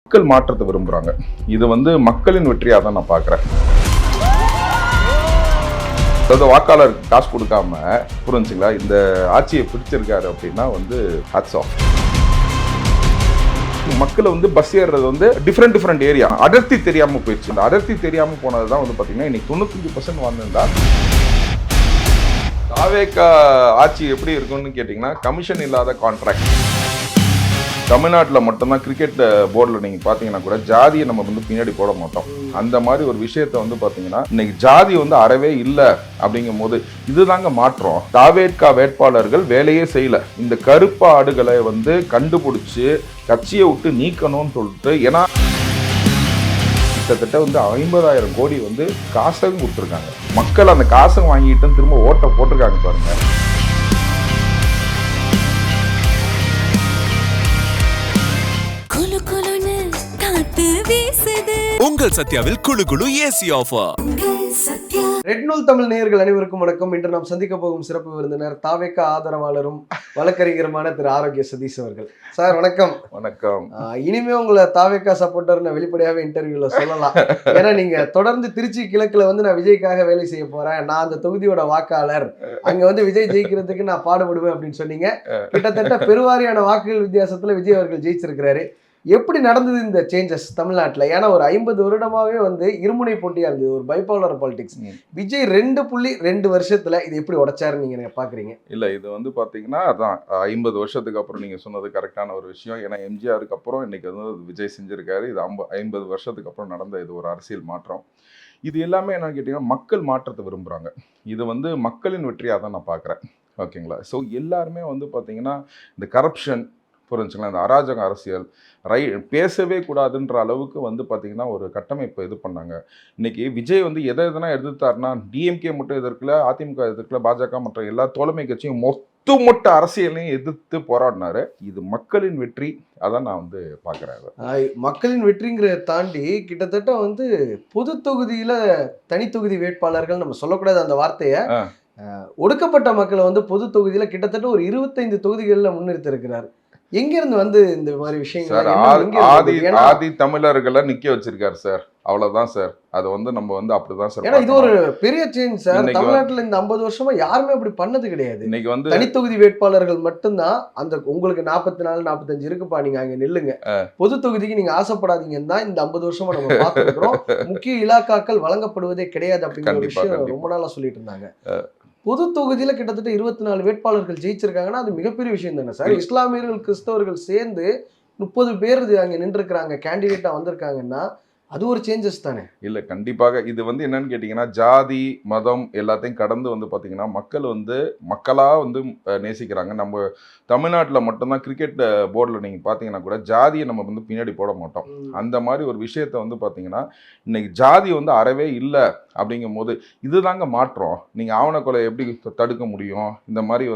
மக்கள் மாற்றத்தை விரும்புறாங்க. இது மக்களின் வெற்றியா தான் நான் பார்க்கிறேன். அதாவது வாக்காளருக்கு காசு கொடுக்காம புரிஞ்சுங்களா இந்த ஆட்சியை பிடிச்சிருக்காரு அப்படின்னா ஹேட்ஸ் ஆஃப். மக்களை பஸ் ஏறுறது டிஃப்ரெண்ட் ஏரியா அடர்த்தி தெரியாம போயிடுச்சு. இந்த அடர்த்தி தெரியாம போனதுதான் பாத்தீங்கன்னா இன்னைக்கு 95% வந்திருந்தா தாவேகா ஆட்சி எப்படி இருக்கும்னு கேட்டீங்கன்னா கமிஷன் இல்லாத கான்ட்ராக்ட். தமிழ்நாட்டில் மட்டும்தான் கிரிக்கெட் போர்டில் நீங்கள் பார்த்தீங்கன்னா கூட ஜாதியை நம்ம பின்னாடி போட மாட்டோம். அந்த மாதிரி ஒரு விஷயத்த பார்த்தீங்கன்னா இன்னைக்கு ஜாதி அறவே இல்லை அப்படிங்கும் போது இதுதாங்க மாற்றம். தாவேகா வேட்பாளர்கள் வேலையே செய்யல. இந்த கருப்பு ஆடுகளை கண்டுபிடிச்சு கட்சியை விட்டு நீக்கணும்னு சொல்லிட்டு, ஏன்னா கிட்டத்தட்ட 50,000 கோடி காசும் கொடுத்துருக்காங்க. மக்கள் அந்த காசை வாங்கிட்டு திரும்ப ஓட்டை போட்டிருக்காங்க பாருங்க. உங்கள் சத்யாவில் குளு குளு ஏசி ஆஃபர். ரெட் நூல் தமிழ் நேயர்கள் அனைவருக்கும் வணக்கம். இன்று நாம் சந்திக்க போகும் சிறப்பு விருந்தினர் தாவேகா ஆதரவாளரும் வழக்கறிஞருமான திரு ஆரோக்கிய சதீஷ் அவர்கள். சார் வணக்கம். வணக்கம். இனிமே உங்களை தாவேகா சப்போர்ட்டர்னு வெளிப்படையாவே இன்டர்வியூல சொல்லலாம். ஏன்னா நீங்க தொடர்ந்து திருச்சி கிழக்குல நான் விஜய்க்காக வேலை செய்ய போறேன், நான் அந்த தொகுதியோட வாக்காளர், அங்க விஜய் ஜெயிக்கிறதுக்கு நான் பாடுபடுவேன் அப்படின்னு சொன்னீங்க. கிட்டத்தட்ட பெருவாரியான வாக்குகள் வித்தியாசத்துல விஜய் அவர்கள் ஜெயிச்சிருக்கிறாரு. எப்படி நடந்தது இந்த சேஞ்சஸ் தமிழ்நாட்டில்? ஏன்னா ஒரு 50 வருடமாவே இருமுனை போட்டியா இருந்தது, ஒரு பைபாலர் பாலிடிக்ஸ். விஜய் 2.2 வருஷத்துல இது எப்படி உடைச்சாருன்னு நீங்க பாக்குறீங்க? இல்ல இது பாத்தீங்கன்னா அதான் 50 வருஷத்துக்கு அப்புறம் நீங்க சொன்னது கரெக்டான ஒரு விஷயம். ஏன்னா எம்ஜிஆருக்கு அப்புறம் இன்னைக்கு விஜய் செஞ்சிருக்காரு. இது 50 வருஷத்துக்கு அப்புறம் நடந்த இது ஒரு அரசியல் மாற்றம். இது எல்லாமே என்னன்னு கேட்டீங்கன்னா மக்கள் மாற்றத்தை விரும்புறாங்க. இது மக்களின் வெற்றியா தான் நான் பாக்குறேன். ஓகேங்களா? ஸோ எல்லாருமே பாத்தீங்கன்னா இந்த கரப்ஷன் புரிஞ்சுங்களா, இந்த அராஜக அரசியல் பேசவே கூடாதுன்ற அளவுக்கு பார்த்தீங்கன்னா ஒரு கட்டமைப்பை இது பண்ணாங்க. இன்னைக்கு விஜய் எதனா எதிர்த்தாருன்னா டிஎம்கே மட்டும் எதிர்க்கல, அதிமுக எதிர்க்கல, பாஜக மற்ற எல்லா தோழமை கட்சியும் மொத்த அரசியலையும் எதிர்த்து போராடினாரு. இது மக்களின் வெற்றி. அதான் நான் பார்க்குறேன். மக்களின் வெற்றிங்கிறத தாண்டி கிட்டத்தட்ட பொது தொகுதியில தனி தொகுதி வேட்பாளர்கள் நம்ம சொல்லக்கூடாது அந்த வார்த்தையை, ஒடுக்கப்பட்ட மக்களை பொது தொகுதியில கிட்டத்தட்ட ஒரு 25 தொகுதிகளில் முன்னிறுத்தி இருக்கிறார். எங்க இருந்து இந்த மாதிரி விஷயங்கள்? ஆதி தமிழர்களை நிக்க வச்சிருக்காரு சார், அவ்வளவுதான் சார். அது நம்ம அப்படிதான் சார். ஏன்னா இது ஒரு பெரிய சேஞ்ச் சார். தமிழ்நாட்டுல இந்த 50 வருஷமா யாருமே அப்படி பண்ணது கிடையாது. இன்னைக்கு தனித்தொகுதி வேட்பாளர்கள் மட்டும்தான். அந்த உங்களுக்கு 44 45 இருக்குப்பா, நீங்க அங்க நில்லுங்க, பொது தொகுதிக்கு நீங்க ஆசைப்படாதீங்கன்னு தான் இந்த 50 வருஷமா நம்ம பார்த்துருக்கிறோம். முக்கிய இலாக்காக்கள் வழங்கப்படுவதே கிடையாது அப்படிங்கிற ஒரு விஷயம் ரொம்ப நாளா சொல்லிட்டு இருந்தாங்க. பொது தொகுதியில கிட்டத்தட்ட 24 வேட்பாளர்கள் ஜெயிச்சிருக்காங்கன்னா அது மிகப்பெரிய விஷயம் தானே சார். இஸ்லாமியர்கள் கிறிஸ்தவர்கள் சேர்ந்து 30 பேர் அங்க நின்றுருக்கிறாங்க, கேண்டிடேட்டா வந்திருக்காங்கன்னா அது ஒரு சேஞ்சஸ் தானே? இல்லை, கண்டிப்பாக. இது என்னன்னு கேட்டிங்கன்னா ஜாதி மதம் எல்லாத்தையும் கடந்து பார்த்தீங்கன்னா மக்கள் மக்களாக நேசிக்கிறாங்க. நம்ம தமிழ்நாட்டில் மட்டும்தான் கிரிக்கெட் போர்டில் நீங்கள் பார்த்தீங்கன்னா கூட ஜாதியை நம்ம பின்னாடி போட மாட்டோம். அந்த மாதிரி ஒரு விஷயத்த பார்த்தீங்கன்னா இன்னைக்கு ஜாதி அறவே இல்லை அப்படிங்கும் போது இதுதாங்க மாற்றம். நீங்கள் ஆவணக்கொலை எப்படி தடுக்க முடியும்? இந்த மாதிரி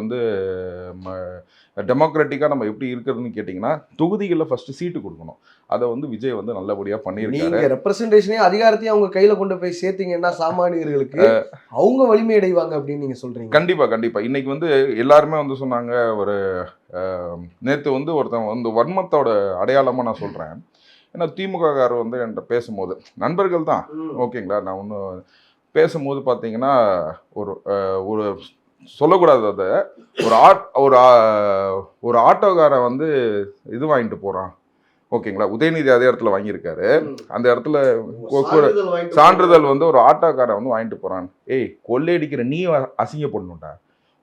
டெமோக்ராட்டிக்காக நம்ம எப்படி இருக்கிறதுன்னு கேட்டிங்கன்னா தொகுதிகளில் ஃபஸ்ட்டு சீட்டு கொடுக்கணும். அதை விஜய் நல்லபடியாக பண்ணியிருக்காரு. ரெப்ரசன்டேஷனே அதிகாரத்தையும் அவங்க கையில கொண்டு போய் சேர்த்தீங்கன்னா சாமானியர்களுக்கு அவங்க வலிமை அடைவாங்க அப்படின்னு நீங்க சொல்றீங்க. கண்டிப்பா. இன்னைக்கு எல்லாருமே சொன்னாங்க. ஒரு நேற்று ஒருத்தன் வன்மத்தோட அடையாளமா நான் சொல்றேன். ஏன்னா திமுக காரர் என்கிட்ட பேசும்போது நண்பர்கள் தான், ஓகேங்களா, நான் ஒன்றும் பேசும்போது பார்த்தீங்கன்னா ஒரு சொல்லக்கூடாது, அதை ஒரு ஆட்டோக்காரன் இது வாங்கிட்டு போறான், ஓகேங்களா, உதயநிதி அதே இடத்துல வாங்கியிருக்காரு. அந்த இடத்துல சான்றிதழ் ஒரு ஆட்டோக்காரன் வாங்கிட்டு போறான். ஏய், கொள்ளையடிக்கிற நீ அசிங்கப்படணும்டா,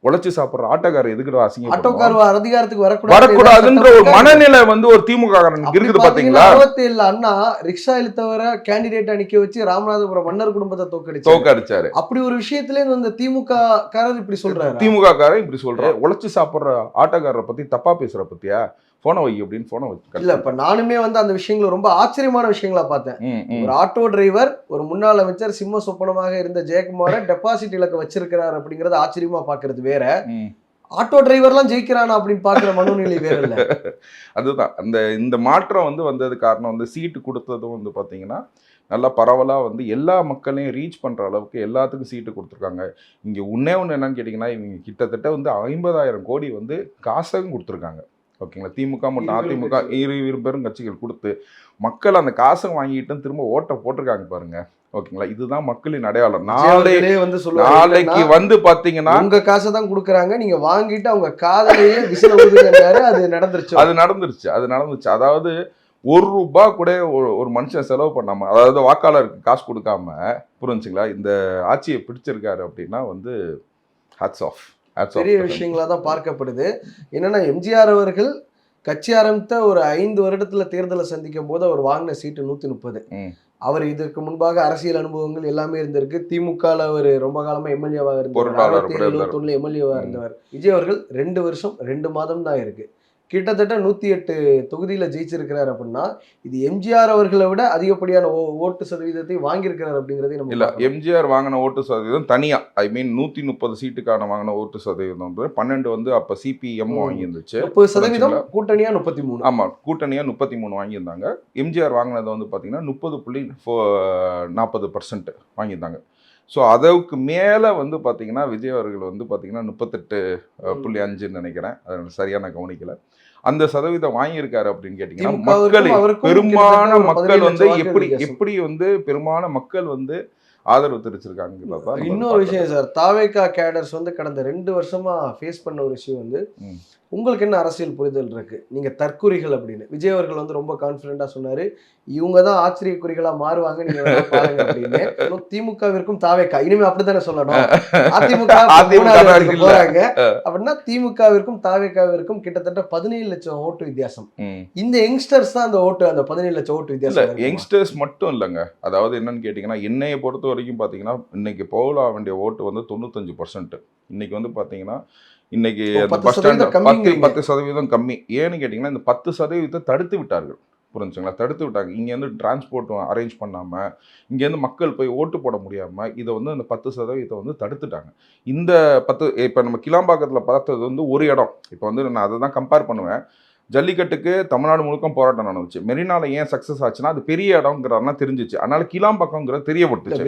உழைச்சு சாப்பிடுற ஆட்டோக்காரர் எதுக்குடா அசிங்கம்? ஆட்டோக்கார் அதிகாரத்துக்கு வரக்கூடாதுன்ற ஒரு மனநிலை ஒரு திமுக இருக்குது பாத்தீங்களா? 67 அண்ணா ரிக்ஷா இழுத்தவரை கேண்டிடேட்டா நிக்க வச்சு ராமநாதபுரம் மன்னர் குடும்பத்தை தோக்கடிச்சாரு. அப்படி ஒரு விஷயத்திலே திமுக காரர் இப்படி சொல்றாரு. திமுக காரர் இப்படி சொல்ற உழைச்சு சாப்பிடுற ஆட்டோக்காரரை பத்தி தப்பா பேசுற பத்தியா, போன வை அப்படின்னு போன வச்சு. இல்ல, இப்ப நானுமே அந்த விஷயங்களை ரொம்ப ஆச்சரியமான விஷயங்களா பார்த்தேன். ஒரு ஆட்டோ டிரைவர், ஒரு முன்னாள் அமைச்சர், சிம்ம சொப்பனமாக இருந்த ஜெயக்குமார டெபாசிட் இலக்க வச்சிருக்கிறார் அப்படிங்கறது ஆச்சரியமா பாக்குறது வேற, ஆட்டோ டிரைவர்லாம் ஜெயிக்கிறானா அப்படின்னு பாக்குற மனோநிலை வேற இல்ல. அதுதான் இந்த மாற்றம் வந்தது காரணம். சீட்டு கொடுத்ததும் பாத்தீங்கன்னா நல்லா பரவலாக எல்லா மக்களையும் ரீச் பண்ணுற அளவுக்கு எல்லாத்துக்கும் சீட்டு கொடுத்துருக்காங்க. இங்கே ஒன்று என்னன்னு கேட்டிங்கன்னா இவங்க கிட்டத்தட்ட 50,000 கோடி காசும் கொடுத்துருக்காங்க. ஓகேங்களா. திமுக மற்றும் அதிமுக இரு பெரும் கட்சிகள் கொடுத்து மக்கள் அந்த காசை வாங்கிட்டு திரும்ப ஓட்டை போட்டிருக்காங்க பாருங்க. ஓகேங்களா, இதுதான் மக்களின் அடையாளம். நாளைக்கு வந்து பாத்தீங்கன்னா உங்க காசை தான் கொடுக்குறாங்க, நீங்க வாங்கிட்டு அவங்க காதலையே விசில ஊதுங்கறாரு. அது நடந்துருச்சு. அதாவது ₹1 கூட ஒரு மனுஷன் செலவு பண்ணாம, அதாவது வாக்காளருக்கு காசு கொடுக்காம, புரிஞ்சுங்களா, இந்த ஆட்சியை பிடிச்சிருக்காரு அப்படின்னா வந்து ஹேட்ஸ் ஆஃப். பெரிய விஷயங்களா தான் பார்க்கப்படுது. என்னன்னா எம்ஜிஆர் அவர்கள் கட்சி ஆரம்பித்த ஒரு 5 வருடத்துல தேர்தலை சந்திக்கும் போது அவர் வாங்கின சீட்டு 130. அவர் இதற்கு முன்பாக அரசியல் அனுபவங்கள் எல்லாமே இருந்திருக்கு. திமுகல அவர் ரொம்ப காலமா எம்எல்ஏவாக இருந்தவர், 71 எம்எல்ஏவா இருந்தவர். விஜய் அவர்கள் 2 வருஷம் 2 மாதம் தான் இருக்கு. கிட்டத்தட்ட 108 தொகுதியில ஜெயிச்சிருக்கிறார் அப்படின்னா இது எம்ஜிஆர் அவர்களை விட அதிகப்படியான ஓட்டு சதவீதத்தை வாங்கியிருக்கிறார் அப்படிங்கிறதே நம்ம இல்ல. எம்ஜிஆர் வாங்கின ஓட்டு சதவீதம் தனியா, ஐ மீன் 130 சீட்டுக்கான வாங்கின ஓட்டு சதவீதம் வந்து 12 வந்து அப்ப சிபிஎம் வாங்கி இருந்துச்சு. 30% கூட்டணியா 33. ஆமா, கூட்டணியா 33 வாங்கியிருந்தாங்க. எம்ஜிஆர் வாங்கினது வந்து பாத்தீங்கன்னா 30.40% வாங்கியிருந்தாங்க. ஸோ அதுக்கு மேலே வந்து பார்த்தீங்கன்னா விஜய் அவர்கள் வந்து பார்த்தீங்கன்னா 38.5 நினைக்கிறேன், அது சரியான கவனிக்கல, அந்த சதவீதம் வாங்கியிருக்காரு அப்படின்னு கேட்டிங்கன்னா மக்கள் பெரும்பாலான மக்கள் வந்து எப்படி வந்து பெரும்பாலான மக்கள் வந்து ஆதரவு தெரிவிச்சிருக்காங்க. இன்னொரு விஷயம் சார், தாவேகா கேடர்ஸ் வந்து கடந்த 2 வருஷமா ஃபேஸ் பண்ண ஒரு விஷயம் வந்து, உங்களுக்கு என்ன அரசியல் புரிதல் இருக்கு, நீங்க தற்குறிகள் அப்படின்னு விஜய் அவர்கள் வந்து ரொம்ப கான்ஃபிடென்ட்டா சொன்னாரு, இவங்க தான் ஆச்சரியக்குறிகளா மாறுவாங்க, நீங்க பாருங்க அப்படின்னு. திமுகவிற்கும் தாவேகா இனிமே அப்படித்தானே சொல்லணும், அதிமுக போறாங்க அப்படின்னா திமுகவிற்கும் தாவேகாவிற்கும் கிட்டத்தட்ட 17 லட்சம் ஓட்டு வித்தியாசம். இந்த யங்ஸ்டர்ஸ் தான் அந்த 17 லட்சம் ஓட்டு வித்தியாசம். யங்ஸ்டர்ஸ் மட்டும் இல்லைங்க, அதாவது என்னன்னு கேட்டீங்கன்னா என்னைய பொறுத்த வரைக்கும் பார்த்தீங்கன்னா இன்னைக்கு போகல வேண்டிய ஓட்டு வந்து 95%. இன்னைக்கு வந்து பார்த்தீங்கன்னா இன்னைக்கு பஸ் ஸ்டாண்ட் 10% கம்மி. ஏன்னு கேட்டிங்கன்னா இந்த 10% தடுத்து விட்டார்கள், புரிஞ்சுங்களா, தடுத்து விட்டாங்க. இங்கேருந்து டிரான்ஸ்போர்ட் அரேஞ்ச் பண்ணாமல், இங்கேருந்து மக்கள் போய் ஓட்டு போட முடியாமல் இதை வந்து அந்த 10% வந்து தடுத்துட்டாங்க. இந்த 10 இப்போ நம்ம கிளாம்பாக்கத்தில் பார்த்தது வந்து ஒரு இடம். இப்போ வந்து நான் அதை தான் கம்பேர் பண்ணுவேன். ஜல்லிக்கட்டுக்கு தமிழ்நாடு முழுக்க போராட்டம் நடந்துச்சு. மெரினால ஏன் சக்ஸஸ் ஆச்சுன்னா அது பெரிய இடம்ங்கிறதுனா தெரிஞ்சிச்சு, அதனால கிளாம்பாக்கம்ங்கிறது தெரியப்பட்டுச்சு.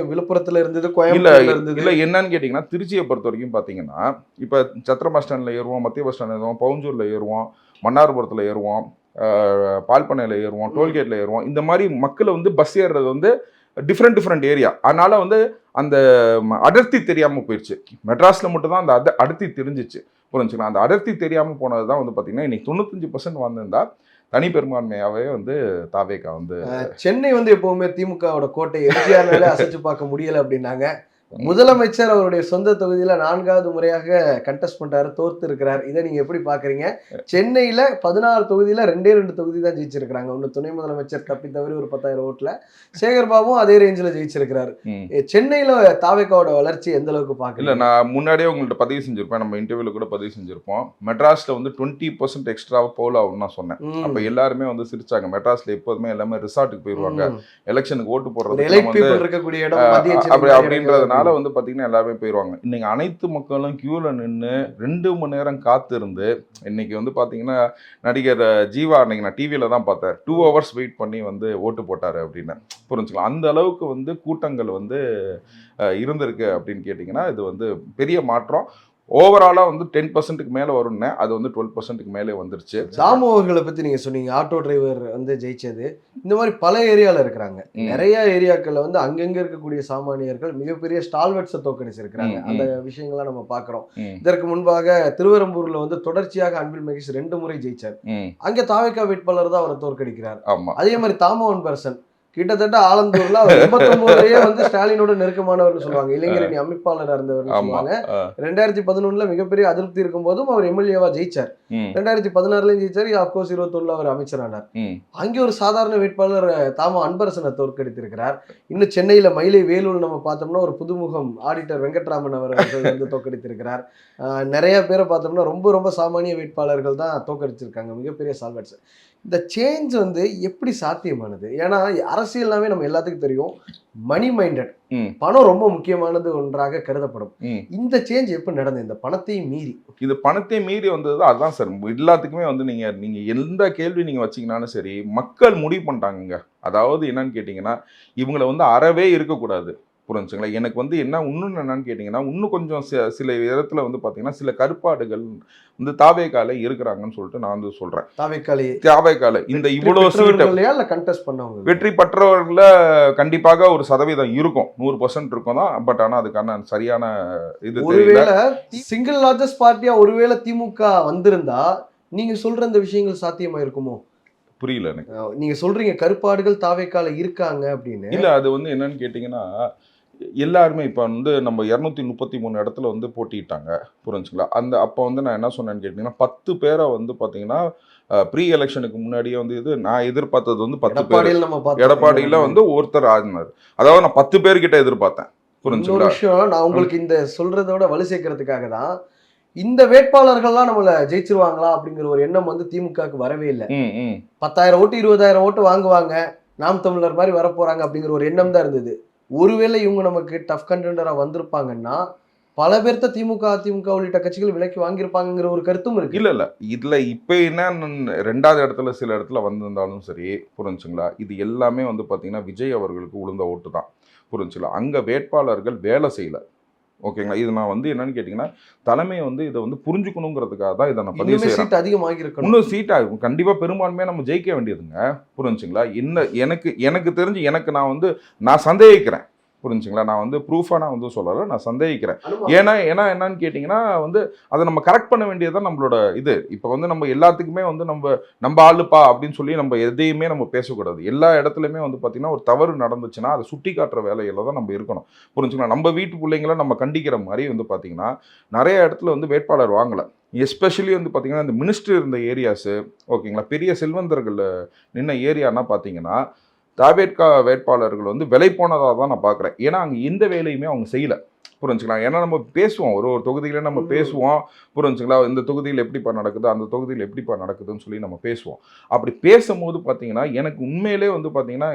விழுப்புரத்துல இருந்தது, கோயம்புத்தூர்ல இருந்தது. இல்லை என்னன்னு கேட்டிங்கன்னா திருச்சியை பொறுத்த வரைக்கும் பார்த்தீங்கன்னா இப்போ சத்திர பஸ் ஸ்டாண்டில் ஏறுவோம், மத்திய பஸ் ஸ்டாண்டில் ஏறுவோம், பவுஞ்சூரில் ஏறுவோம், மன்னார்புரத்தில் ஏறுவோம், பால்பண்ணையில் ஏறுவோம், டோல்கேட்டில் ஏறுவோம். இந்த மாதிரி மக்களை வந்து பஸ் ஏறுறது வந்து டிஃப்ரெண்ட் ஏரியா. அதனால வந்து அந்த அடர்த்தி தெரியாமல் போயிடுச்சு. மெட்ராஸில் மட்டும்தான் அந்த அடர்த்தி தெரிஞ்சிச்சு, புரிஞ்சுக்கலாம். அந்த அடர்த்தி தெரியாமல் போனது தான் வந்து பார்த்தீங்கன்னா இன்னைக்கு 95% வந்திருந்தா தனி பெரும்பான்மையாகவே வந்து தாவேகா வந்து. சென்னை வந்து எப்பவுமே திமுகவோட கோட்டை, எம்ஜிஆர்னால அசைச்சு பார்க்க முடியல அப்படின்னாங்க. முதலமைச்சர் அவருடைய சொந்த தொகுதியில 4வது முறையாக கண்டெஸ்ட் பண்றாரு, தோர்த்து இருக்கிறார். இதை நீங்க எப்படி பாக்குறீங்க? சென்னையில 16 தொகுதியில 2 தொகுதி தான் ஜெயிச்சிருக்காங்க. ஒன்னு துணை முதலமைச்சர் தப்பி தவறி ஒரு 10,000 ஓட்டுல, சேகர்பாபும் அதே ரேஞ்சில் ஜெயிச்சிருக்கிறாரு. சென்னையில தாவேகாவோட வளர்ச்சி எந்த அளவுக்கு பாக்கல? இல்ல, நான் முன்னாடியே உங்கள்ட்ட பதிவு செஞ்சிருப்பேன், நம்ம இன்டர்வியூல கூட பதிவு செஞ்சிருப்போம். மெட்ராஸ்ல வந்து 20% எக்ஸ்ட்ராவா போல ஆகும் நான் சொன்னேன். அப்ப எல்லாருமே வந்து சிரிச்சாங்க. மெட்ராஸ்ல எப்போதுமே எல்லாமே ரிசார்ட்டுக்கு போயிருவாங்க, எலெக்ஷனுக்கு ஓட்டு போடுறது இருக்கக்கூடிய இடம் அப்படின்றதுனால வந்து பாத்தீங்கன்னா எல்லாருமே போயிருவாங்க. இன்னைக்கு அனைத்து மக்களும் கியூல நின்று 2 மணி நேரம் காத்து இருந்து, இன்னைக்கு வந்து பாத்தீங்கன்னா நடிகர் ஜீவா அன்னைக்கு நான் டிவியில தான் பார்த்தேன், 2 hours வெயிட் பண்ணி வந்து ஓட்டு போட்டாரு அப்படின்னு, புரிஞ்சுக்கலாம். அந்த அளவுக்கு வந்து கூட்டங்கள் வந்து இருந்திருக்கு அப்படின்னு கேட்டிங்கன்னா இது வந்து பெரிய மாற்றம். ஓவராலாக வந்து 10%க்கு மேலே வரும்னு, அது வந்து 12%க்கு மேலே வந்துருச்சு. தாமு அவர்களை பற்றி நீங்கள் சொன்னீங்க, ஆட்டோ டிரைவர் வந்து ஜெயிச்சது. இந்த மாதிரி பல ஏரியாவில் இருக்கிறாங்க. நிறைய ஏரியாக்களில் வந்து அங்கங்கே இருக்கக்கூடிய சாமானியர்கள் மிகப்பெரிய ஸ்டால்வெட்ஸை தோக்கடிச்சிருக்கிறாங்க. அந்த விஷயங்கள்லாம் நம்ம பார்க்குறோம். இதற்கு முன்பாக திருவெரும்பூரில் வந்து தொடர்ச்சியாக அன்பில் மகேஷ் 2 முறை ஜெயிச்சார். அங்கே தாவேகா வேட்பாளர் தான் அவரை தோற்கடிக்கிறார். அதே மாதிரி தாமோவன் பர்சன் கிட்டத்தட்ட ஆலந்தூர்ல அவர் 89லயே வந்து ஸ்டாலினோட நெருக்கமானவர்னு சொல்லுவாங்க, இளைஞரணி அமைப்பாளராக இருந்தவர்னு சொல்லுவாங்க. 2011ல மிகப்பெரிய அதிருப்தி இருக்கும் போதும் அவர் எம்எல்ஏவா ஜெயிச்சார். 2016லயும் ஜெயிச்சார். அப்கோர்ஸ் 21ல அவர் அமைச்சரானார். அங்கே ஒரு சாதாரண வேட்பாளர் தாமோ அன்பரசனை தோற்கடித்திருக்கிறார். இன்னும் சென்னையில மயிலை வேலூர் நம்ம பார்த்தோம்னா ஒரு புதுமுகம் ஆடிட்டர் வெங்கட்ராமன் அவர்கள் வந்து தோற்கடித்திருக்கிறார். நிறைய பேரை பார்த்தோம்னா ரொம்ப ரொம்ப சாமானிய வேட்பாளர்கள் தான் தோற்கடிச்சிருக்காங்க, மிகப்பெரிய சால்வெட்ஸ். இந்த சேஞ்ச் வந்து எப்படி சாத்தியமானது? ஏன்னா அரசியல்னாவே நம்ம எல்லாத்துக்கும் தெரியும், மணி மைண்டட், பணம் ரொம்ப முக்கியமானது ஒன்றாக கருதப்படும். இந்த சேஞ்ச் எப்படி நடந்தது? இந்த பணத்தையும் மீறி, இது பணத்தையும் மீறி வந்தது அதுதான் சார். எல்லாத்துக்குமே வந்து நீங்க எந்த கேள்வி நீங்க வச்சீங்கன்னாலும் சரி, மக்கள் முடிவு பண்ணிட்டாங்க. அதாவது என்னன்னு கேட்டீங்கன்னா, இவங்களை வந்து அறவே இருக்கக்கூடாது, புரிஞ்சுங்களா. எனக்கு வந்து இன்னொன்று என்னன்னு கேட்டிங்கன்னா, இன்னும் கொஞ்சம் சில இடத்துல வந்து பார்த்தீங்கன்னா, சில கருப்பாடுகள் வந்து தாவேகால இருக்கிறாங்கன்னு சொல்லிட்டு நான் வந்து சொல்கிறேன். தாவேகால இந்த இவ்வளோ சீட்டை இல்ல கண்டெஸ்ட் பண்ணவங்க வெற்றி பெற்றவர்கள கண்டிப்பாக ஒரு சதவீதம் இருக்கும், 100% இருக்கும் தான். பட் ஆனால் அதுக்கான சரியான இது தெரியல. ஒருவேளை சிங்கிள் லார்ஜஸ்ட் பார்ட்டியா ஒருவேளை திமுக வந்திருந்தா நீங்க சொல்ற இந்த விஷயங்கள் சாத்தியமா இருக்குமோ? புரியல எனக்கு. நீங்க சொல்றீங்க கருப்பாடுகள் தாவேக்கால இருக்காங்க அப்படின்னு. இல்ல அது வந்து என்னன்னு கேட்டிங்கன்னா, எல்லாருமே இப்போ வந்து நம்ம 233 இடத்துல வந்து போட்டிட்டாங்க, புரிஞ்சுங்களா. அப்போ வந்து நான் என்ன சொன்னேன்னு கேட்டிங்கன்னா, 10 பேரை வந்து பார்த்தீங்கன்னா ப்ரீ எலெக்ஷனுக்கு முன்னாடியே வந்து நான் எதிர்பார்த்தது வந்து 10 பேர். எடப்பாடியில் வந்து ஒருத்தர் ஆடினார். அதாவது நான் 10 பேர்கிட்ட எதிர்பார்த்தேன், புரிஞ்சுங்களா. விஷயம் நான் உங்களுக்கு இந்த சொல்றதோட வலு சேர்க்கறதுக்காக தான் இந்த வேட்பாளர்கள்லாம் நம்மள ஜெயிச்சிருவாங்களா அப்படிங்கிற ஒரு எண்ணம் வந்து திமுகவுக்கு வரவே இல்லை. 10,000 ஓட்டு 20,000 ஓட்டு வாங்குவாங்க, நாம் தமிழர் மாதிரி வரப்போறாங்க அப்படிங்கிற ஒரு எண்ணம் தான் இருந்தது. ஒருவேளை இவங்க நமக்கு டஃப் கண்டெண்டரா வந்திருப்பாங்கன்னா பல பேர்த்த திமுக அதிமுக உள்ளிட்ட கட்சிகள் விலைக்கு வாங்கியிருப்பாங்கிற ஒரு கருத்தும் இருக்கு. இல்ல இதுல இப்ப என்ன 2வது இடத்துல சில இடத்துல வந்திருந்தாலும் சரி, புரிஞ்சுங்களா, இது எல்லாமே வந்து பாத்தீங்கன்னா விஜய் அவர்களுக்கு உளுந்த ஓட்டு தான், புரிஞ்சுங்களா. அங்க வேட்பாளர்கள் வேலை செய்யல, ஓகேங்களா. இது நான் வந்து என்னன்னு கேட்டிங்கன்னா, தலைமையை வந்து இதை வந்து புரிஞ்சுக்கணுங்கிறதுக்காக தான் இதை நான் பதிவு செய்கிறேன். சீட் அதிகமாக இருக்கணும், இன்னும் சீட் ஆகும் கண்டிப்பாக, பெரும்பான்மையாக நம்ம ஜெயிக்க வேண்டியதுங்க, புரிஞ்சுங்களா. எனக்கு தெரிஞ்சு நான் சந்தேகிக்கிறேன், புரிஞ்சுங்களா. நான் வந்து ப்ரூஃபாக நான் வந்து சொல்லலை, நான் சந்தேகிக்கிறேன். ஏன்னா என்னன்னு கேட்டிங்கன்னா வந்து அதை நம்ம கரெக்ட் பண்ண வேண்டியதுதான் நம்மளோட இது. இப்போ வந்து நம்ம எல்லாத்துக்குமே வந்து நம்ம ஆளுப்பா அப்படின்னு சொல்லி நம்ம எதையுமே நம்ம பேசக்கூடாது. எல்லா இடத்துலையுமே வந்து பார்த்திங்கன்னா ஒரு தவறு நடந்துச்சுன்னா அதை சுட்டி காட்டுற வேலையில் தான் நம்ம இருக்கணும், புரிஞ்சுங்களா. நம்ம வீட்டு பிள்ளைங்களை நம்ம கண்டிக்கிற மாதிரி வந்து பார்த்திங்கன்னா நிறைய இடத்துல வந்து வேட்பாளர் வாங்கலை. எஸ்பெஷலி வந்து பார்த்திங்கன்னா இந்த மினிஸ்டர் இருந்த ஏரியாஸு, ஓகேங்களா, பெரிய செல்வந்தர்கள் நின்ன ஏரியானா பார்த்தீங்கன்னா தாவேட்கா வேட்பாளர்கள் வந்து விலை போனதாக தான் நான் பார்க்குறேன். ஏன்னா அங்கே எந்த வேலையுமே அவங்க செய்யலை, புரிஞ்சுக்கலாம். ஏன்னா நம்ம பேசுவோம், ஒரு தொகுதியில் நம்ம பேசுவோம், புரிஞ்சுங்களா. இந்த தொகுதியில் எப்படிப்பா நடக்குது, அந்த தொகுதியில் எப்படிப்பா நடக்குதுன்னு சொல்லி நம்ம பேசுவோம். அப்படி பேசும்போது பார்த்தீங்கன்னா எனக்கு உண்மையிலே வந்து பார்த்தீங்கன்னா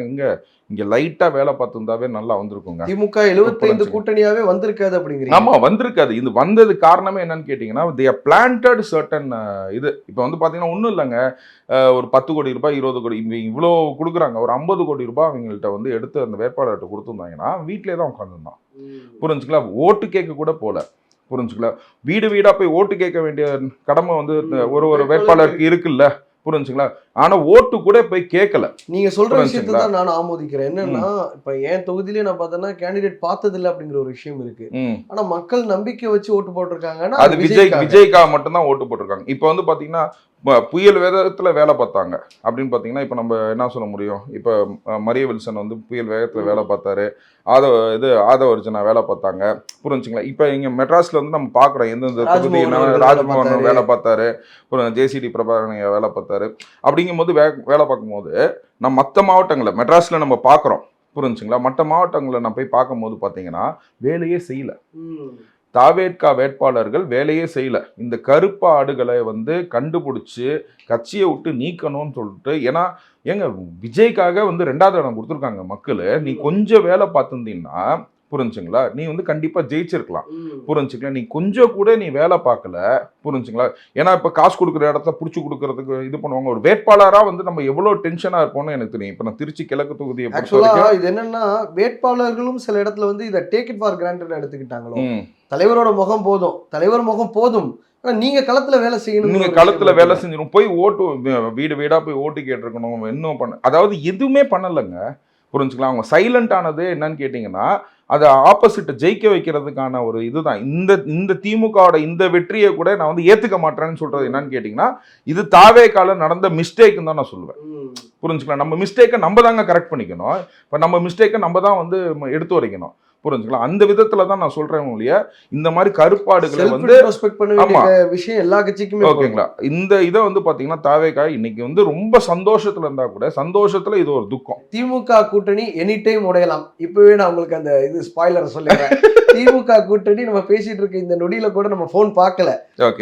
இங்கே லைட்டாக வேலை பார்த்துருந்தாவே நல்லா வந்திருக்குங்க. திமுக 75 கூட்டணியாவே வந்திருக்காது அப்படிங்கிறீங்க. ஆமாம், வந்திருக்காது. இது வந்தது காரணமே என்னன்னு கேட்டிங்கன்னா they are planted certain இது. இப்போ வந்து பார்த்தீங்கன்னா ஒன்றும் இல்லைங்க, ஒரு 10 கோடி ரூபாய் 20 கோடி இவ்வளோ கொடுக்குறாங்க. ஒரு 50 கோடி ரூபாய் அவங்கள்ட்ட வந்து எடுத்து அந்த வேட்பாளர்கிட்ட கொடுத்துருந்தாங்கன்னா வீட்டிலே தான் உட்காந்துருந்தான், புரிஞ்சுங்களா. ஓட்டு கேட்க கூட போல, புரிஞ்சுங்களா. வீடு வீடாக போய் ஓட்டு கேட்க வேண்டிய கடமை வந்து ஒரு வேட்பாளருக்கு இருக்குல்ல, புரிஞ்சுங்களா. ஆனா ஓட்டு கூட போய் கேட்கல. நீங்க சொல்ற விஷயத்தை தான் நான் ஆமோதிக்கிறேன். என்னன்னா இப்ப என் தொகுதியிலே நான் பார்த்தேன்னா கேண்டிடேட் பார்த்தது இல்லை அப்படிங்கிற ஒரு விஷயம் இருக்கு. ஆனா மக்கள் நம்பிக்கை வச்சு ஓட்டு போட்டிருக்காங்கன்னா அது விஜய்க்காக மட்டும்தான் ஓட்டு போட்டிருக்காங்க. இப்ப வந்து பாத்தீங்கன்னா புயல் வேகத்துல வேலை பார்த்தாங்க அப்படின்னு பாத்தீங்கன்னா இப்ப நம்ம என்ன சொல்ல முடியும். இப்ப மரிய வில்சன் வந்து புயல் வேகத்துல வேலை பார்த்தாரு, ஆதவ அர்ஜுனா வேலை பார்த்தாங்க, புரிஞ்சுங்களா. இப்ப இங்க மெட்ராஸ்ல வந்து நம்ம பாக்குறோம் எந்தெந்த தொகுதி ராஜ்மோகன் வேலை பார்த்தாரு, ஜேசிடி பிரபாகரன் வேலை பார்த்தாரு. அப்படிங்கும் போது வேலை பார்க்கும்போது நம்ம மற்ற மாவட்டங்களை மெட்ராஸ்ல நம்ம பார்க்குறோம், புரிஞ்சுங்களா. மற்ற மாவட்டங்களை நான் போய் பார்க்கும்போது பார்த்தீங்கன்னா வேலையே செய்யல. தாவேட்கா வேட்பாளர்கள் வேலையே செய்யல. இந்த கருப்பு ஆடுகளை வந்து கண்டுபிடிச்சு கட்சியை விட்டு நீக்கணும்னு சொல்லிட்டு, ஏன்னா ஏங்க விஜய்க்காக வந்து 2வது இடம் கொடுத்துருக்காங்க மக்கள். நீ கொஞ்சம் வேலை பார்த்துருந்தீங்கன்னா, புரிஞ்சுங்களா, நீ வந்து கண்டிப்பா ஜெயிச்சிருக்கலாம், புரிஞ்சுங்களா. நீ கொஞ்சம் கூட நீ வேலை பார்க்கல, புரிஞ்சுங்களா. ஏன்னா இப்ப காசு கொடுக்குற இடத்த புடிச்சு கொடுக்கறதுக்கு இது பண்ணுவாங்க. ஒரு வேட்பாளரா வந்து நம்ம எவ்வளவு டென்ஷனா இருப்போம்னு எனக்கு தெரியும். இப்ப நான் திருச்சி கிழக்கு தொகுதியை இது என்னன்னா வேட்பாளர்களும் சில இடத்துல வந்து இதை டேக் இட் ஃபார் கிராண்டட் எடுத்துக்கிட்டாங்களோ. தலைவரோட முகம் போதும், தலைவர் முகம் போதும், நீங்க களத்துல வேலை செய்யணும். நீங்க களத்துல வேலை செஞ்சணும், போய் ஓட்டு வீடு வீடா போய் ஓட்டு கேட்டிருக்கணும். இன்னும் அதாவது எதுவுமே பண்ணலைங்க, புரிஞ்சுக்கலாம். அவங்க சைலண்ட் ஆனது என்னன்னு கேட்டீங்கன்னா அதை ஆப்போசிட்டை ஜெயிக்க வைக்கிறதுக்கான ஒரு இதுதான். இந்த திமுகவோட இந்த வெற்றியை கூட நான் வந்து ஏத்துக்க மாட்டேன்னு சொல்றது என்னன்னு கேட்டீங்கன்னா இது தாவேக்கால நடந்த மிஸ்டேக்குன்னு தான் நான் சொல்லுவேன், புரிஞ்சுக்கலாம். நம்ம மிஸ்டேக்கை நம்ம தாங்க கரெக்ட் பண்ணிக்கணும். இப்போ நம்ம மிஸ்டேக்கை நம்ம தான் வந்து எடுத்து வரைக்கணும், புரிஞ்சுக்கலாம். அந்த விதத்துல தான் நான் சொல்றேன் இல்லையா. இந்த மாதிரி கருப்பாடுகளை வந்து விஷயம் எல்லா கட்சிக்குமே ஓகேங்களா. இந்த இதை வந்து பாத்தீங்கன்னா தாவேக்கா இன்னைக்கு வந்து ரொம்ப சந்தோஷத்துல இருந்தா கூட சந்தோஷத்துல இது ஒரு துக்கம். திமுக கூட்டணி எனி டைம் உடையலாம். இப்பவே நான் உங்களுக்கு அந்த இது ஸ்பாயிலர் சொல்லிடுறேன். திமுக கூட்டணி நம்ம பேசிட்டு இருக்க இந்த நொடியில கூட நம்ம போன் பார்க்கல,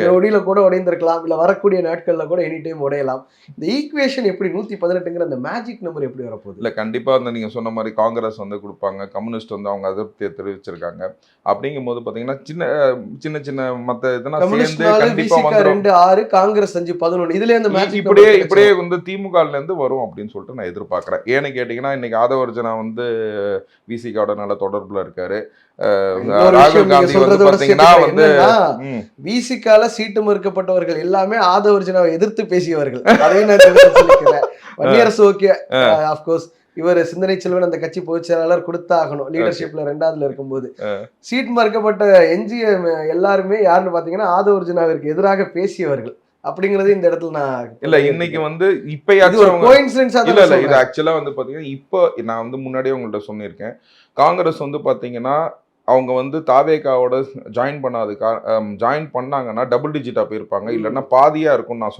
நொடியில கூட உடைந்திருக்கலாம், இல்ல வரக்கூடிய நாட்கள்ல கூட எனி டைம் உடையலாம். இந்த ஈக்குவேஷன் எப்படி 118ங்கிற அந்த மேஜிக் நம்பர் எப்படி வரப்போகுது? இல்ல கண்டிப்பா வந்து நீங்க சொன்ன மாதிரி காங்கிரஸ் வந்து கொடுப்பாங்க, கம்யூனிஸ்ட் வந்து அவங்க கருத்தை தெரிவிச்சிருக்காங்க. அப்படிங்கும்போது பாத்தீங்கன்னா சின்ன சின்ன மத்த இதெல்லாம் கம்யூனிஸ்ட் சேர்ந்து 4, கண்டிப்பா விசிக வந்துரும். 2 6, காங்கிரஸ் 5 11 இதுலயே அந்த மேஜிக் இப்படியே வந்து திமுகல இருந்து வரும் அப்படின்னு சொல்லிட்டு நான் எதிர்பார்க்கிறேன். ஏன்னு கேட்டீங்கன்னா இன்னைக்கு ஆதவர்ஜனா வந்து விசிகாவோட நல்ல தொடர்புல இருக்காரு. ராகுல் காந்தி வந்து பாத்தீங்கன்னா வந்து விசிகால சீட்டு மறுக்கப்பட்டவர்கள் எல்லாமே ஆதவர்ஜனாவை எதிர்த்து பேசியவர்கள். அதையும் நான் சொல்லிக்கிறேன். வன்னியரசு ஓகே, ஆஃப்கோர்ஸ் இவர் சிந்தனை செல்வன் அந்த கட்சி பொதுச் செயலாளர் கொடுத்தாகணும் லீடர்ஷிப்ல 2வதுல இருக்கும்போது. சீட் மறுக்கப்பட்ட எஞ்சிய எல்லாருமே யாருன்னு பாத்தீங்கன்னா ஆதவர்ஜனாவிற்கு எதிராக பேசியவர்கள் அப்படிங்கறது இந்த இடத்துல நான் இல்ல இன்னைக்கு வந்து இப்பயாச்சும் இல்ல இது ஆக்சுவலா வந்து பாத்தீங்கன்னா இப்போ நான் வந்து முன்னாடியே உங்கள்ட்ட சொல்லியிருக்கேன். காங்கிரஸ் வந்து பாத்தீங்கன்னா அவங்க வந்து தாவேகாவோட ஜாயின் பண்ணாங்கன்னா டபுள் டிஜிட்டா போயிருப்பாங்க, இல்லைன்னா பாதியா இருக்கும் நான்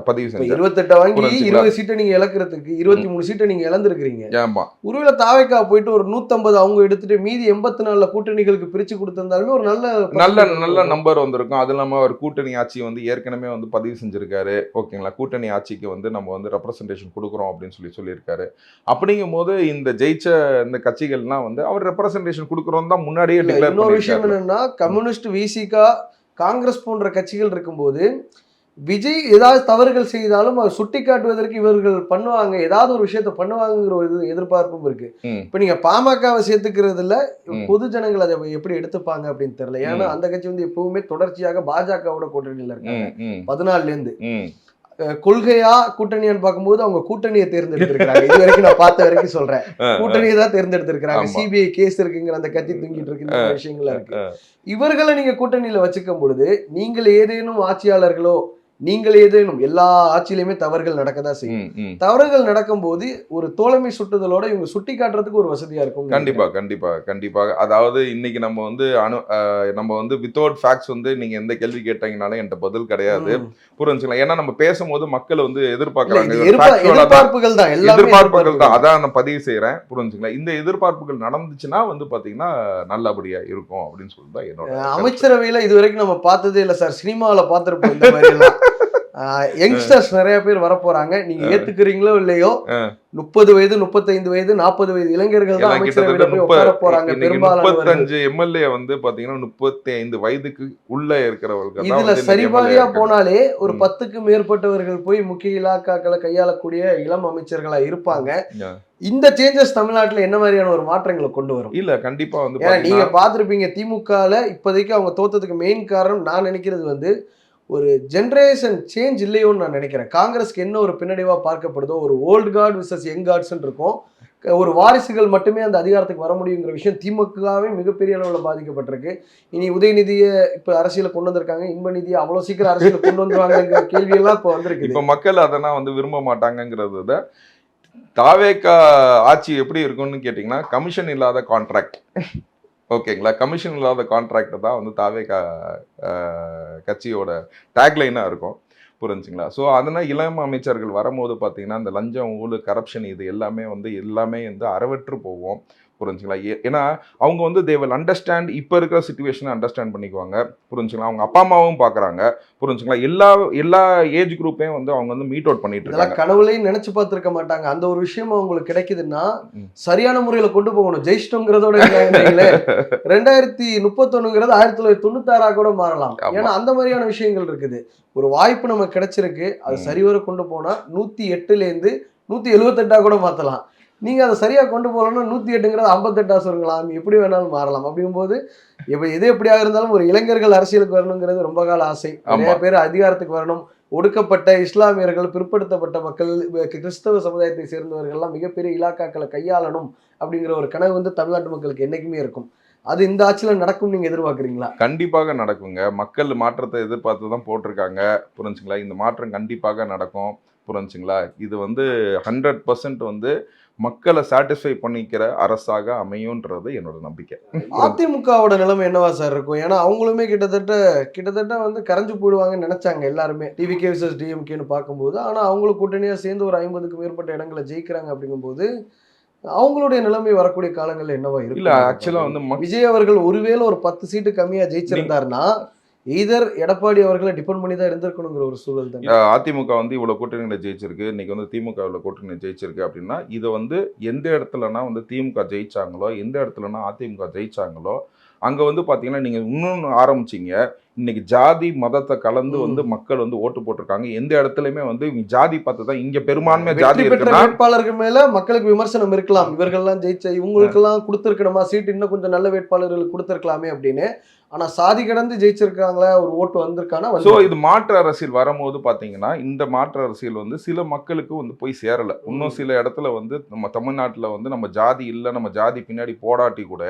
பதிவு செஞ்சேன். 28 வாங்கி 20 சீட்டை நீங்க இழக்கிறதுக்கு 23 சீட்டை நீங்க இழந்திருக்கிறீங்க. ஆமா, ஒருவேளை தாவேகா போயிட்டு ஒரு 150 அவங்க எடுத்துட்டு மீதி 84 கூட்டணிகளுக்கு பிரிச்சு கொடுத்திருந்தாலுமே ஒரு நல்ல நம்பர் வந்திருக்கும். அது இல்லாம அவர் கூட்டணி ஆட்சி வந்து ஏற்கனவே வந்து பதிவு செஞ்சிருக்காரு. ஓகேங்களா, கூட்டணி ஆட்சிக்கு வந்து நம்ம வந்து ரெப்ரசன்டேஷன் கொடுக்குறோம் அப்படின்னு சொல்லியிருக்காரு. அப்படிங்கும் போது இந்த ஜெயிச்ச இந்த கட்சிகள்லாம் வந்து அவர் ரெப்ரசன்டேஷன் கொடுக்குறோம் தான் முன்னாடி. இன்னொரு விஷயம் என்னன்னா, கம்யூனிஸ்ட், விசிகா, காங்கிரஸ் போன்ற கட்சிகள் இருக்கும்போது விஜய் ஏதாவது தவறுகள் செய்தாலும் அதை சுட்டி காட்டுவதற்கு இவர்கள் பண்ணுவாங்க, ஏதாவது ஒரு விஷயத்த பண்ணுவாங்கிற ஒரு எதிர்பார்ப்பும் இருக்கு. இப்ப நீங்க பாமகவை சேர்த்துக்கிறதுல பொது ஜனங்கள் அதை எப்படி எடுத்துப்பாங்க அப்படின்னு தெரியல. ஏன்னா அந்த கட்சி வந்து எப்பவுமே தொடர்ச்சியாக பாஜகவோட கூட்டணியில இருக்காங்க 14ல இருந்து. கொள்கையா கூட்டணியான்னு பார்க்கும்போது அவங்க கூட்டணியை தேர்ந்தெடுத்திருக்காங்க. இது வரைக்கும் நான் பார்த்த வரைக்கும் சொல்றேன், கூட்டணியை தான் தேர்ந்தெடுத்திருக்காங்க. சிபிஐ கேஸ் இருக்குங்கிற அந்த கட்சி தூங்கிட்டு இருக்கு விஷயங்களா இருக்கு. இவர்களை நீங்க கூட்டணியில வச்சுக்கும் பொழுது நீங்கள் ஏதேனும் ஆட்சியாளர்களோ நீங்கள் ஏதேனும் எல்லா ஆட்சியிலுமே தவறுகள் நடக்கதான் செய்யும். தவறுகள் நடக்கும் போது ஒரு தோழமை சுட்டுதலோட இவங்க சுட்டி காட்டுறதுக்கு ஒரு வசதியா இருக்கும். கண்டிப்பாக. அதாவது இன்னைக்கு நம்ம வந்து வித்தவுட் ஃபேக்ட்ஸ் வந்து நீங்க எந்த கேள்வி கேட்டீங்கனாலும் என்கிட்ட பதில் கிடையாது, புரிஞ்சுங்களா? ஏன்னா நம்ம பேசும்போது மக்கள் வந்து எதிர்பார்க்கறாங்க, எதிர்பார்ப்புகள் தான், அதான் நான் பதிவு செய்யறேன், புரிஞ்சுங்களா? இந்த எதிர்பார்ப்புகள் நடந்துச்சுன்னா வந்து பாத்தீங்கன்னா நல்லபடியா இருக்கும் அப்படின்னு சொல்லிதான் என்னோட. அமைச்சரவையில இது வரைக்கும் நம்ம பார்த்ததே இல்லை சார், சினிமாவில பார்த்திருப்போம் இந்த மாதிரி எல்லாம். யங்ஸ்டர்ஸ் நிறைய பேர் வரப்போறாங்க, நீங்க ஏத்துக்கிறீங்களோ இல்லையோ. 30 வயது 35 வயது 40 வயது இளைஞர்கள் தான் அமைச்சரவையில போய் உட்கார போறாங்க. 35 எம்எல்ஏ வந்து பாத்தீங்கன்னா 35 வயதுக்கு உள்ள இருக்கிறவர்கள். இதுல சரிபாதியா போனாலே ஒரு 10க்கு மேற்பட்டவர்கள் போய் முக்கிய இலாக்காக்களை கையாளக்கூடிய இளம் அமைச்சர்களா இருப்பாங்க. இந்த சேஞ்சஸ் தமிழ்நாட்டுல என்ன மாதிரியான ஒரு மாற்றங்களை கொண்டு வரும்? இல்ல கண்டிப்பா வந்து நீங்க பாத்திருப்பீங்க, திமுகல இப்போதைக்கு அவங்க தோத்ததுக்கு மெயின் காரணம் நான் நினைக்கிறது வந்து ஒரு ஜென்ரேஷன் சேஞ்ச் இல்லையோன்னு நான் நினைக்கிறேன். காங்கிரஸ்க்கு என்ன ஒரு பின்னடைவா பார்க்கப்படுதோ, ஒரு old guard versus young guards இருக்கும், ஒரு வாரிசுகள் மட்டுமே அந்த அதிகாரத்துக்கு வர முடியுங்கிற விஷயம் திமுகவே மிகப்பெரிய அளவில் பாதிக்கப்பட்டிருக்கு. இனி உதயநிதியை இப்ப அரசியல கொண்டு வந்திருக்காங்க, இன்ப நிதியை அவ்வளவு சீக்கிரம் அரசியல கொண்டு வந்துருவாங்க கேள்வியெல்லாம் இப்போ வந்திருக்கு. இப்ப மக்கள் அதெல்லாம் வந்து விரும்ப மாட்டாங்கிறத தாவேகா ஆட்சி எப்படி இருக்கும்னு கேட்டீங்கன்னா கமிஷன் இல்லாத கான்ட்ராக்ட். ஓகேங்களா, கமிஷன் இல்லாத கான்ட்ராக்ட் தான் வந்து தாவேகா கட்சியோட டேக்லைனாக இருக்கும், புரிஞ்சுங்களா? ஸோ அதனால் இளம் அமைச்சர்கள் வரும்போது பார்த்தீங்கன்னா இந்த லஞ்சம், ஊழல், கரப்ஷன் இது எல்லாமே வந்து அறவற்று போவோம், புரிஞ்சுங்களா? ஏன்னா அவங்க வந்து தே வில் அண்டர்ஸ்டாண்ட், இப்போ இருக்கிற சிச்சுவேஷனை அண்டர்ஸ்டாண்ட் பண்ணிக்குவாங்க, புரிஞ்சுங்களா? அவங்க அப்பா அம்மாவும் பார்க்குறாங்க, புரிஞ்சுங்களா? எல்லா ஏஜ் குரூப்பையும் வந்து அவங்க வந்து மீட் அவுட் பண்ணிட்டு இருக்காங்க. கனவுலையும் நினைச்சு பார்த்துருக்க மாட்டாங்க. அந்த ஒரு விஷயம் அவங்களுக்கு கிடைக்குதுன்னா சரியான முறையில கொண்டு போகணும். ஜெயிச்சிட்டோங்கிறதோட 2031 1996 கூட மாறலாம். ஏன்னா அந்த மாதிரியான விஷயங்கள் இருக்குது. ஒரு வாய்ப்பு நமக்கு கிடைச்சிருக்கு, அது சரிவர கொண்டு போனா 108லேருந்து 178 கூட மாத்தலாம். நீங்க அதை சரியா கொண்டு போகலன்னா 108ங்கிறது 58 சொல்லலாம், எப்படி வேணாலும் மாறலாம். அப்படிங்கும்போது எது எப்படியாக இருந்தாலும் ஒரு இளைஞர்கள் அரசியலுக்கு வரணுங்கிறது ரொம்ப கால ஆசை. நிறைய பேர் அதிகாரத்துக்கு வரணும். ஒடுக்கப்பட்ட இஸ்லாமியர்கள், பிற்படுத்தப்பட்ட மக்கள், கிறிஸ்தவ சமுதாயத்தை சேர்ந்தவர்கள்லாம் மிகப்பெரிய இலாக்காக்களை கையாளணும் அப்படிங்கிற ஒரு கனவு வந்து தமிழ்நாட்டு மக்களுக்கு என்னைக்குமே இருக்கும். அது இந்த ஆட்சியில் நடக்கும் நீங்க எதிர்பார்க்குறீங்களா? கண்டிப்பாக நடக்குங்க. மக்கள் மாற்றத்தை எதிர்பார்த்து தான் போட்டிருக்காங்க, புரிஞ்சுங்களா? இந்த மாற்றம் கண்டிப்பாக நடக்கும், புரிஞ்சுங்களா? இது வந்து 100% வந்து மக்களை சாட்டிஸ்ஃபை பண்ணிக்கிற அரசாக அமையும்ன்றது என்னோட நம்பிக்கை. அதிமுகவோட நிலைமை என்னவா சார் இருக்கும்? ஏன்னா அவங்களுமே கிட்டத்தட்ட வந்து கரைஞ்சு போயிடுவாங்கன்னு நினைச்சாங்க எல்லாருமே, டிவிகே விசஸ் டிஎம்கேன்னு பார்க்கும்போது. ஆனா அவங்களும் கூட்டணியா சேர்ந்து ஒரு 50க்கு மேற்பட்ட இடங்களை ஜெயிக்கிறாங்க. அப்படிங்கும்போது அவங்களுடைய நிலைமை வரக்கூடிய காலங்கள்ல என்னவா இருக்கு? இல்ல ஆக்சுவலா வந்து விஜய் அவர்கள் ஒருவேளை ஒரு 10 சீட்டு கம்மியா ஜெயிச்சிருந்தாருன்னா எய்தர் எடப்பாடி அவர்களை டிபெண்ட் பண்ணி தான் இருந்திருக்கணுங்கிற ஒரு சூழல் தான். அதிமுக வந்து இவ்வளவு கூட்டணிகளை ஜெயிச்சிருக்கு, இன்னைக்கு வந்து திமுக இவ்வளவு கூட்டணி ஜெயிச்சிருக்கு அப்படின்னா இதை வந்து எந்த இடத்துலனா வந்து திமுக ஜெயிச்சாங்களோ, எந்த இடத்துலனா அதிமுக ஜெயிச்சாங்களோ, அங்க வந்து பாத்தீங்கன்னா நீங்க இன்னொன்னு ஆரம்பிச்சீங்க. இன்னைக்கு ஜாதி மதத்தை கலந்து வந்து மக்கள் வந்து ஓட்டு போட்டிருக்காங்க. எந்த இடத்துலயுமே வந்து இவங்க ஜாதி பார்த்து தான் இங்க பெரும்பான்மை ஜாதி வெற்றி பெற்ற இருக்குன்னா வேட்பாளர்கள் மேல மக்களுக்கு விமர்சனம் இருக்கலாம். இவர்கள்லாம் ஜெயிச்ச இவங்களுக்கெல்லாம் கொடுத்துருக்கணுமா சீட், இன்னும் கொஞ்சம் நல்ல வேட்பாளர்களுக்கு கொடுத்துருக்கலாமே அப்படின்னு. ஆனா சாதி கடந்து ஜெயிச்சிருக்காங்களா, ஒரு ஓட்டு வந்திருக்கானா ஸோ இது மாற்று அரசியல் வரும்போது பார்த்தீங்கன்னா இந்த மாற்று அரசியல் வந்து சில மக்களுக்கு வந்து போய் சேரலை. இன்னும் சில இடத்துல வந்து நம்ம தமிழ்நாட்டில் வந்து நம்ம ஜாதி இல்லை, நம்ம ஜாதி பின்னாடி போடாட்டி கூட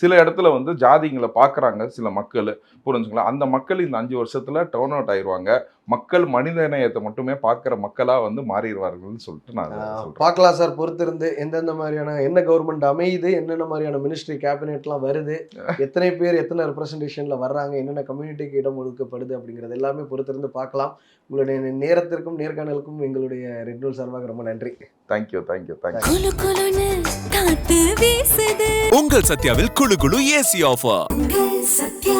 சில இடத்துல வந்து ஜாதிங்களை பார்க்குறாங்க சில மக்கள், புரிஞ்சுங்களா? அந்த மக்கள் இந்த 5 வருஷத்துல டர்ன் அவுட் ஆயிடுவாங்க. மக்கள் மனித நேயத்தை மட்டுமே பார்க்குற மக்களாக வந்து மாறிடுவார்கள்னு சொல்லிட்டு நான் சொல்கிறேன். பார்க்கலாம் சார், பொறுத்திருந்து எந்தெந்த மாதிரியான என்ன கவர்மெண்ட் அமையுது, என்னென்ன மாதிரியான மினிஸ்ட்ரி கேபினெட்லாம் வருது, எத்தனை பேர் எத்தனை ரெப்ரசன்டேஷன்ல வர்றாங்க, என்னென்ன கம்யூனிட்டிக்கு இடம் ஒதுக்கப்படுது அப்படிங்கிறது எல்லாமே பொறுத்திருந்து பார்க்கலாம். உங்களுடைய நேரத்திற்கும் நேர்காணலுக்கும் எங்களுடைய ரெட் நூல் சார்பாக ரொம்ப நன்றி. Thank you thank you thank you. குளு குளுன்னு காத்து வீசுது. உங்கள் சத்யாவில் குளு குளு ஏசி ஆஃபர். உங்கள் சத்யா.